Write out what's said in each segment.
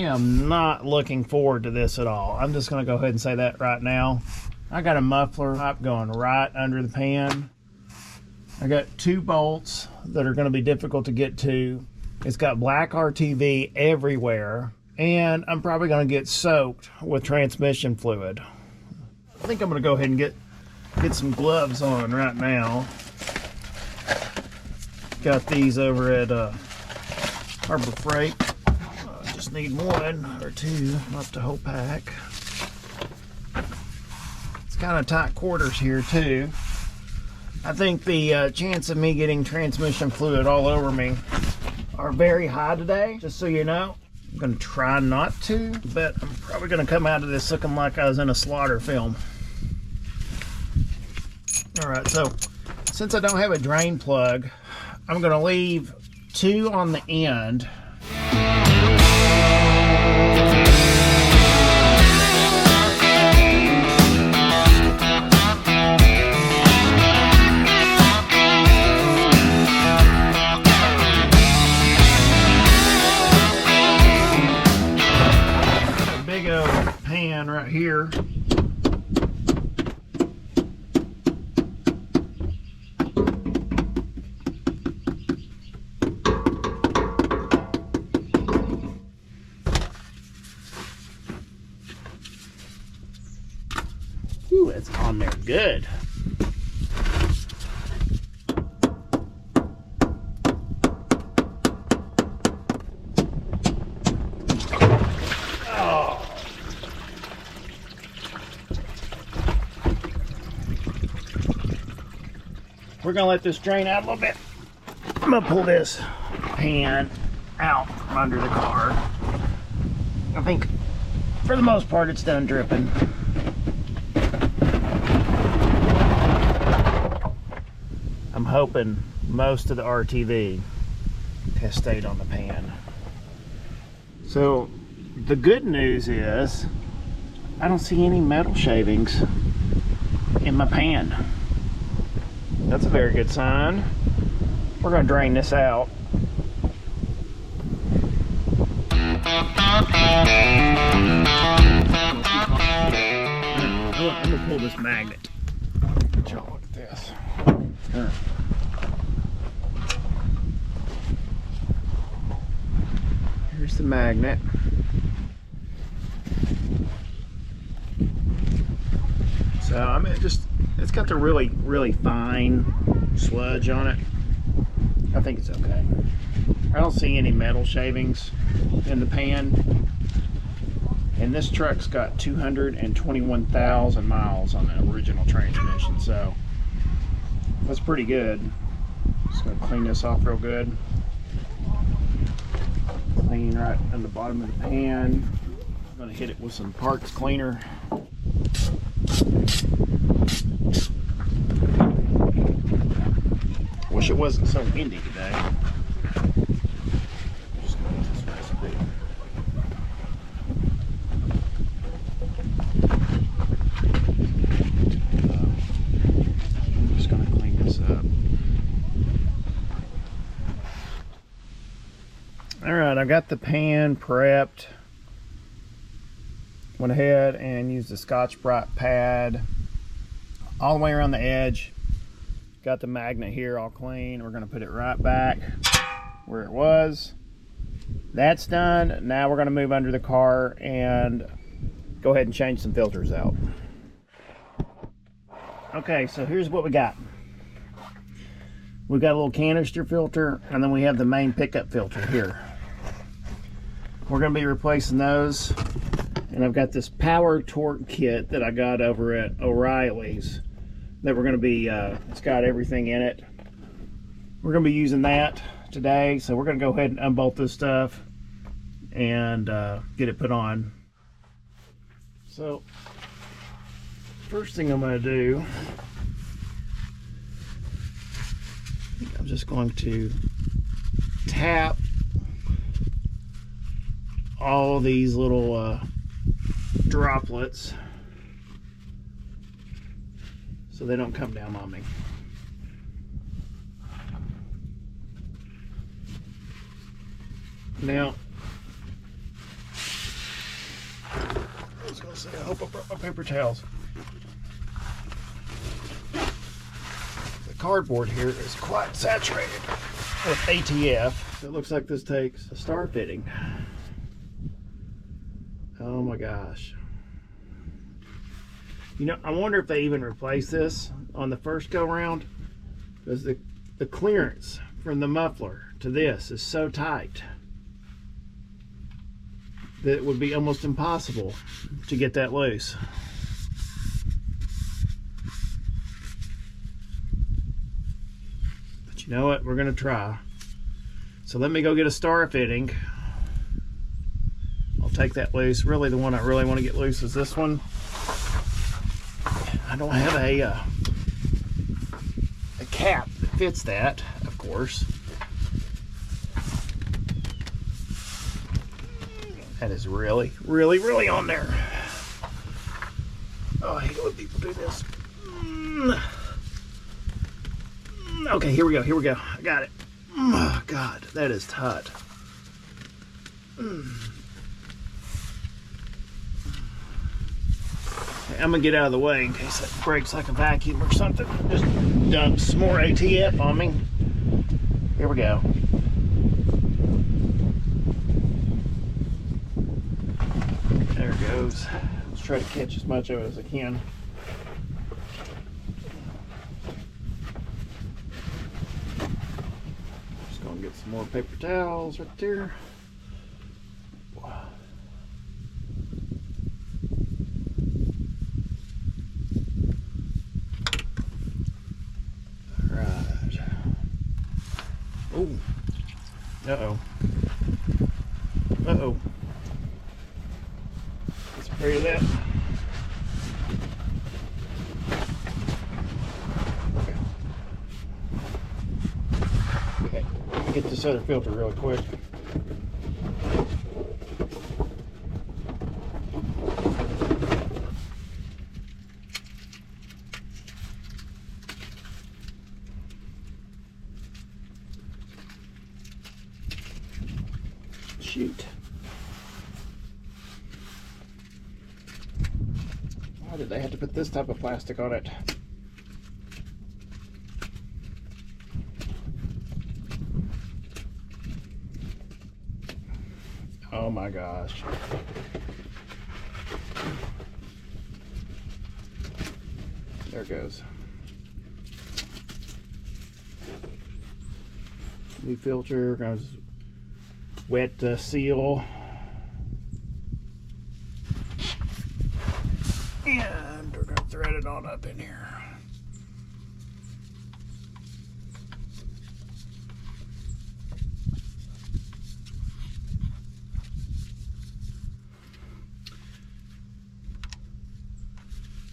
am not looking forward to this at all. I'm just going to go ahead and say that right now. I got a muffler pipe going right under the pan. I got 2 bolts that are going to be difficult to get to. It's got black RTV everywhere, and I'm probably going to get soaked with transmission fluid. I think I'm going to go ahead and get some gloves on right now. Got these over at Harbor Freight. Just need 1 or 2, not the whole pack. It's kind of tight quarters here too. I think the chance of me getting transmission fluid all over me are very high today, just so you know. I'm gonna try not to, but I'm probably gonna come out of this looking like I was in a slaughter film. All right, so since I don't have a drain plug, I'm gonna leave 2 on the end. Pan right here. Ooh, it's on there good. We're gonna let this drain out a little bit. I'm gonna pull this pan out from under the car. I think for the most part it's done dripping. I'm hoping most of the RTV has stayed on the pan. So the good news is I don't see any metal shavings in my pan. That's a very good sign. We're going to drain this out. I'm going to pull this magnet. Let y'all look at this. Here's the magnet. So I mean, it's got the really fine sludge on it. I think it's okay. I don't see any metal shavings in the pan. And this truck's got 221,000 miles on the original transmission, so that's pretty good. Just gonna clean this off real good. Clean right on the bottom of the pan. I'm gonna hit it with some parts cleaner. Wish it wasn't so windy today. Just gonna get this recipe. I'm just gonna clean this up. All right, I've got the pan prepped. Went ahead and used a Scotch-Brite pad all the way around the edge. Got the magnet here all clean. We're going to put it right back where it was. That's done. Now we're going to move under the car and go ahead and change some filters out. Okay, so here's what we got. We've got a little canister filter, and then we have the main pickup filter here. We're going to be replacing those. And I've got this power torque kit that I got over at O'Reilly's that we're going to be, it's got everything in it. We're going to be using that today, so we're going to go ahead and unbolt this stuff and get it put on. So, first thing I'm going to do, I'm just going to tap all these little droplets so they don't come down on me. Now, see, I hope I brought my paper towels. The cardboard here is quite saturated with ATF. It looks like this takes a star fitting. Oh my gosh. You know, I wonder if they even replaced this on the first go round, because the clearance from the muffler to this is so tight that it would be almost impossible to get that loose. But you know what? We're going to try. So let me go get a star fitting. I'll take that loose. Really, the one I really want to get loose is this one. I don't have a cap that fits that, of course. That is really, really, really on there. Oh, I hate it when people do this. Okay, here we go, here we go. I got it. Oh, God, that is tight. Okay, I'm gonna get out of the way in case that breaks like a vacuum or something. Just dump some more ATF on me. Here we go. There it goes. Let's try to catch as much of it as I can. Just gonna get some more paper towels right there. Alright. Oh. Uh-oh. Uh-oh. Spray that. Okay, let me get this other filter real quick. Shoot. Why did they have to put this type of plastic on it? Oh my gosh. There it goes. New filter, goes wet seal. And we're going to thread it on up in here.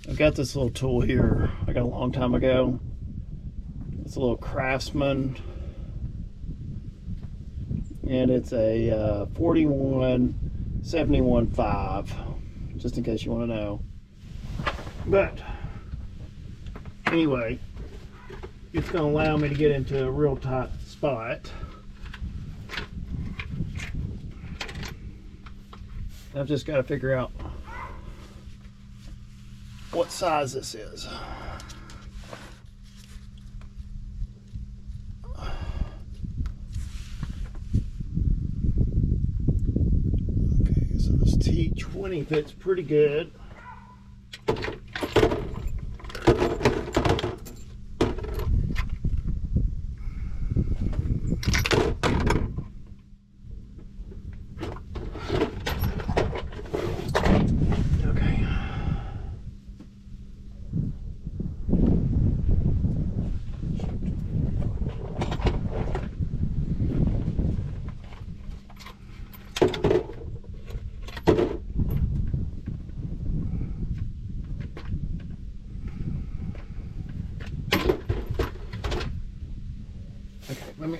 I've got this little tool here I got a long time ago. It's a little Craftsman. And it's a 41-71-5, just in case you want to know. But anyway, it's going to allow me to get into a real tight spot. I've just got to figure out what size this is. Okay, so this T20 fits pretty good.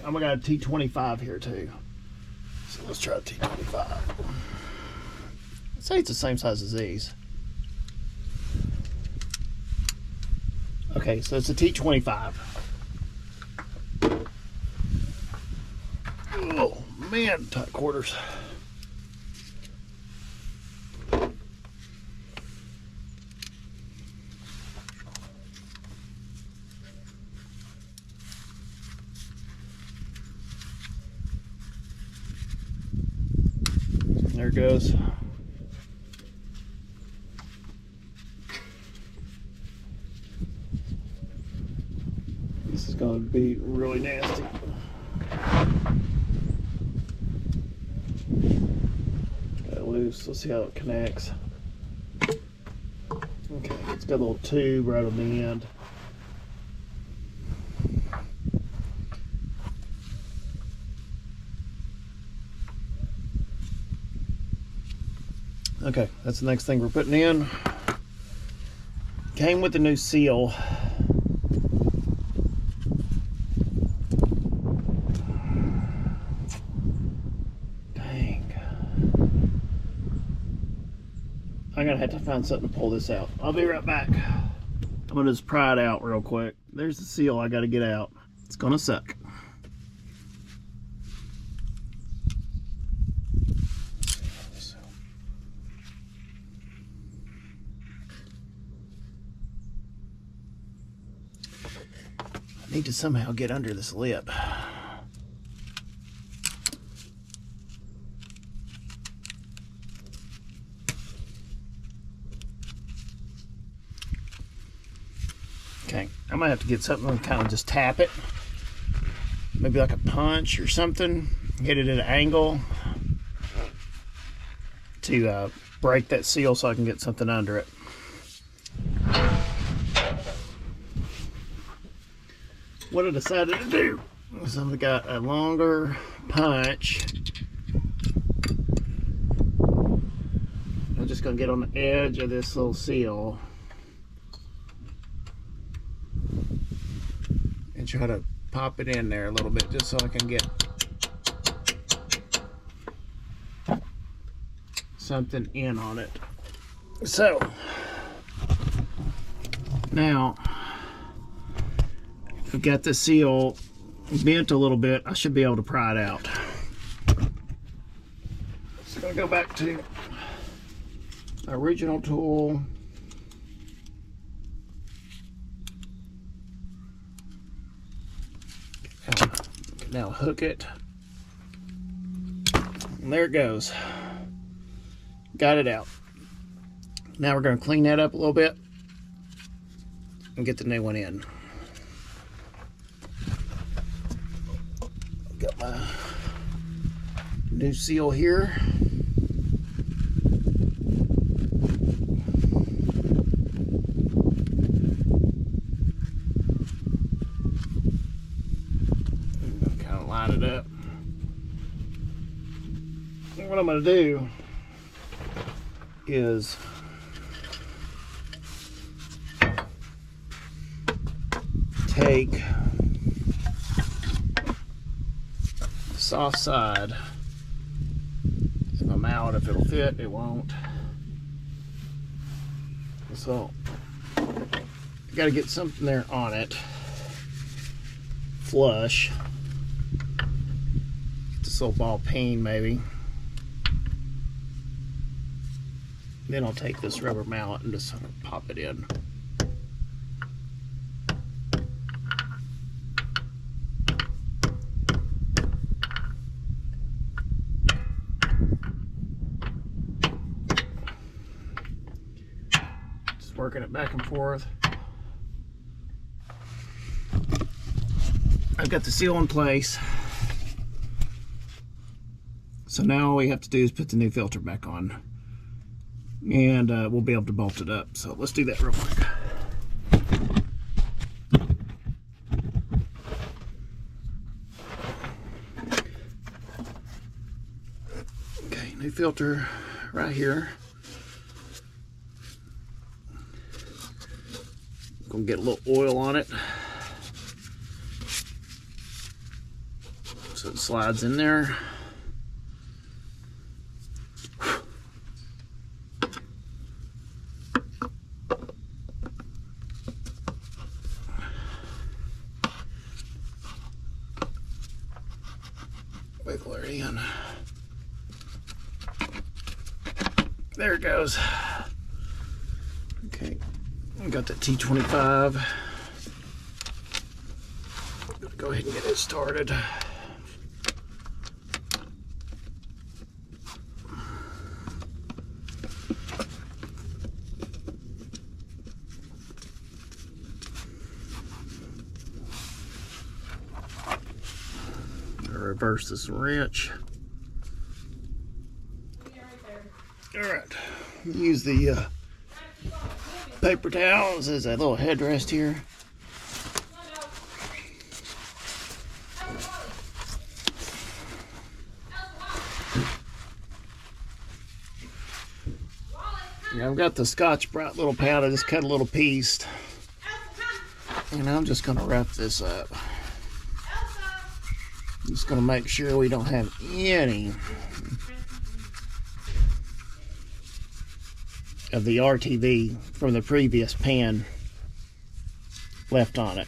I'm gonna got a T25 here too. So let's try a T25. I'd say it's the same size as these. Okay, so it's a T25. Oh man, tight quarters. There it goes. This is going to be really nasty. Got it loose. Let's see how it connects. Okay, it's got a little tube right on the end. Okay, that's the next thing we're putting in. Came with the new seal. Dang. I'm gonna have to find something to pull this out. I'll be right back. I'm gonna just pry it out real quick. There's the seal I gotta get out. It's gonna suck. I need to somehow get under this lip. Okay, I might have to get something and kind of just tap it. Maybe like a punch or something. Hit it at an angle to break that seal so I can get something under it. What I decided to do is I've got a longer punch. I'm just going to get on the edge of this little seal and try to pop it in there a little bit just so I can get something in on it. So now I've got the seal bent a little bit. I should be able to pry it out. So I'm going to go back to my original tool. Now hook it. And there it goes. Got it out. Now we're going to clean that up a little bit and get the new one in. Got my new seal here. Kind of line it up. And what I'm going to do is take the soft side. If I'm out, if it'll fit, it won't. So I got to get something there on it, flush. Get this little ball peen maybe. Then I'll take this rubber mallet and just sort of pop it in. Just working it back and forth. I've got the seal in place. So now all we have to do is put the new filter back on. And we'll be able to bolt it up. So let's do that real quick. Okay, new filter right here. Gonna get a little oil on it so it slides in there. Wiggle her in. There it goes. Okay, I got that T25. Gonna go ahead and get it started. reverse this wrench. All right, use the paper towels as a little headrest here. Now I've got the Scotch-Brite little pad. I just cut a little piece, and I'm just going to wrap this up. Just going to make sure we don't have any of the RTV from the previous pan left on it.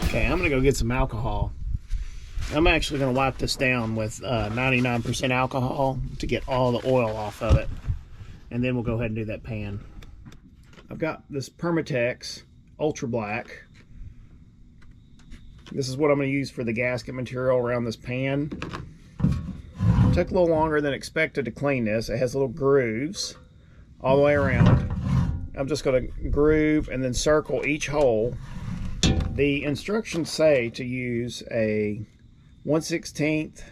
Okay, I'm gonna go get some alcohol. I'm actually gonna wipe this down with 99% alcohol to get all the oil off of it. And then we'll go ahead and do that pan. I've got this Permatex Ultra Black. This is what I'm gonna use for the gasket material around this pan. Took a little longer than expected to clean this. It has little grooves all the way around. I'm just gonna groove and then circle each hole. The instructions say to use a 1/16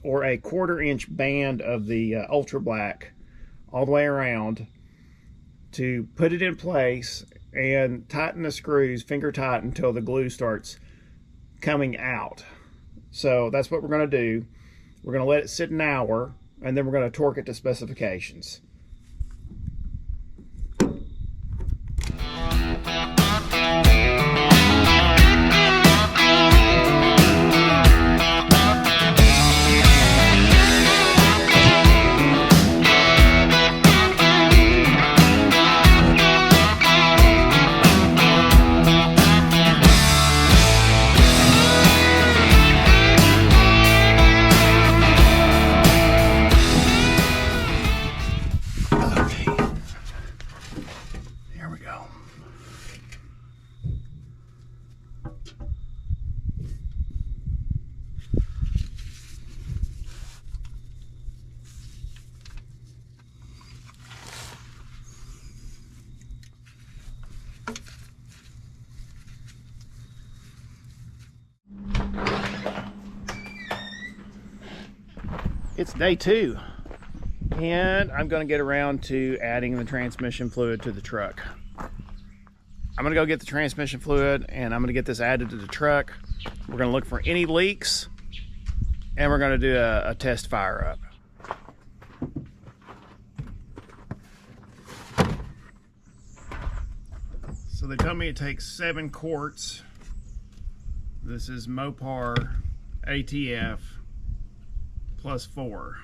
or a 1/4 inch band of the Ultra Black all the way around to put it in place and tighten the screws, finger tight, until the glue starts coming out. So that's what we're going to do. We're going to let it sit an hour, and then we're going to torque it to specifications. It's day 2, and I'm going to get around to adding the transmission fluid to the truck. I'm going to go get the transmission fluid, and I'm going to get this added to the truck. We're going to look for any leaks, and we're going to do a test fire up. So they told me it takes 7 quarts. This is Mopar ATF plus 4.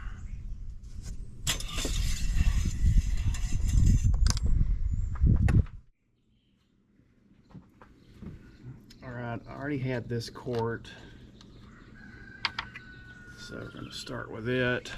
All right, I already had this quart, so we're going to start with it.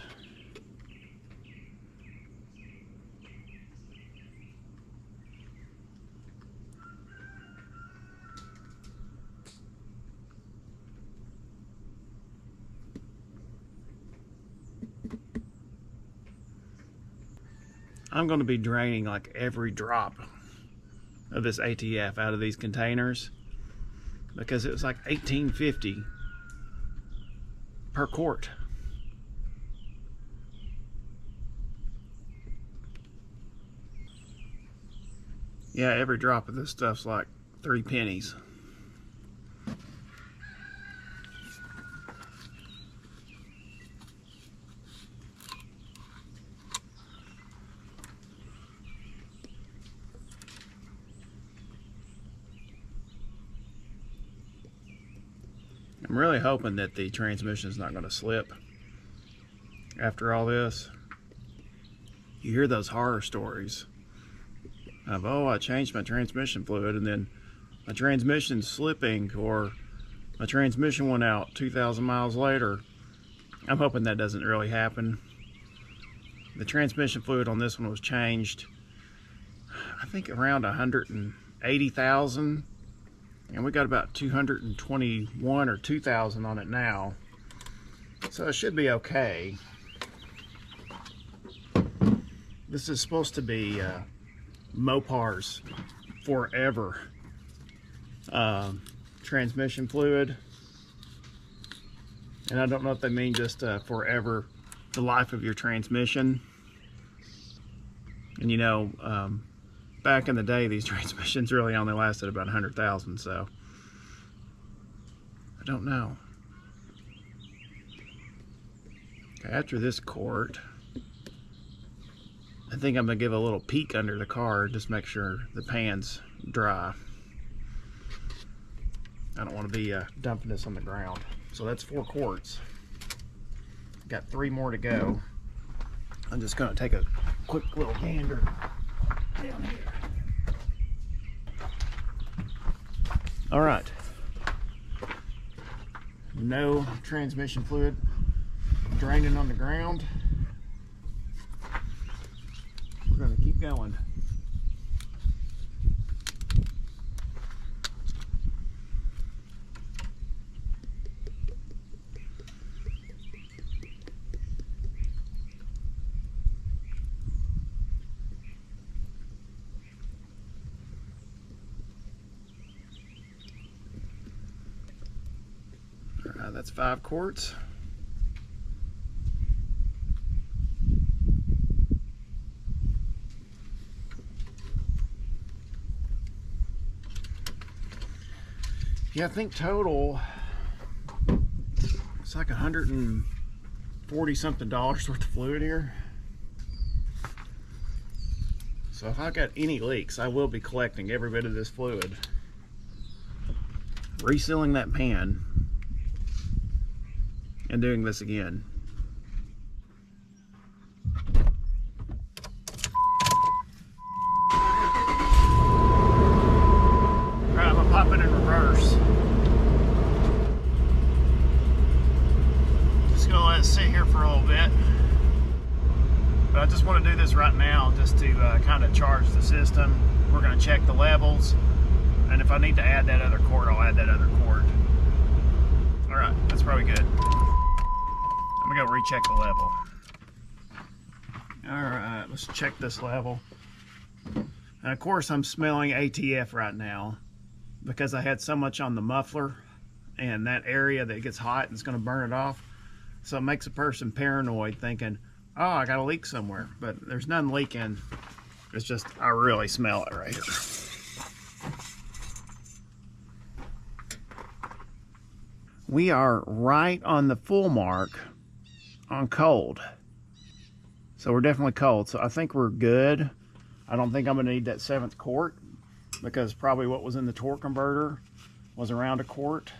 I'm going to be draining like every drop of this ATF out of these containers, because it was like $18.50 per quart. Yeah, every drop of this stuff's like 3 pennies. I'm really hoping that the transmission is not going to slip after all this. You hear those horror stories of, oh, I changed my transmission fluid and then my transmission's slipping, or my transmission went out 2,000 miles later. I'm hoping that doesn't really happen. The transmission fluid on this one was changed, I think, around 180,000, and we got about 221 or 2,000 on it now, so it should be okay. This is supposed to be Mopar's forever transmission fluid, and I don't know if they mean just forever, the life of your transmission. And you know, back in the day, these transmissions really only lasted about 100,000, so I don't know. Okay, after this quart, I think I'm gonna give a little peek under the car, just make sure the pan's dry. I don't want to be dumping this on the ground. So that's 4 quarts. Got 3 more to go. I'm just gonna take a quick little gander down here. All right. No transmission fluid draining on the ground. We're gonna keep going. That's 5 quarts. Yeah, I think total it's like $140 something worth of fluid here. So if I got any leaks, I will be collecting every bit of this fluid, resealing that pan, and doing this again. Alright, I'm gonna pop it in reverse. Just gonna let it sit here for a little bit. But I just want to do this right now just to kind of charge the system. We're gonna check the levels, and if I need to add that other quart, I'll add that other quart. Alright, that's probably good. I'm gonna go recheck the level. Alright, let's check this level. And of course I'm smelling ATF right now because I had so much on the muffler and that area that gets hot and it's gonna burn it off. So it makes a person paranoid thinking, oh, I got a leak somewhere. But there's none leaking. It's just, I really smell it right here. We are right on the full mark on cold, so we're definitely cold, so I think we're good. I don't think I'm gonna need that 7th quart because probably what was in the torque converter was around a quart.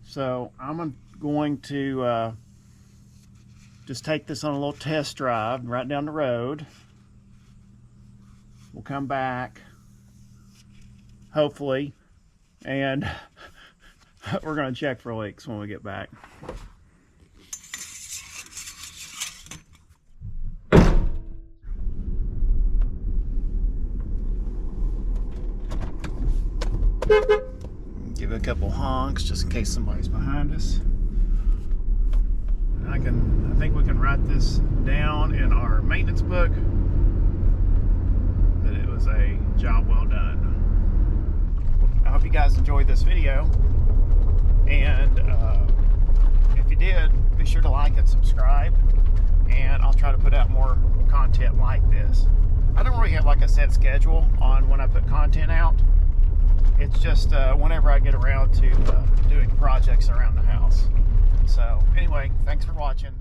So I'm going to just take this on a little test drive right down the road. We'll come back hopefully, and we're gonna check for leaks when we get back. Give it a couple honks just in case somebody's behind us. I think we can write this down in our maintenance book that it was a job well done. I hope you guys enjoyed this video, and if you did, be sure to like and subscribe, and I'll try to put out more content like this. I don't really have like a set schedule on when I put content out. It's just whenever I get around to doing projects around the house. So anyway, thanks for watching.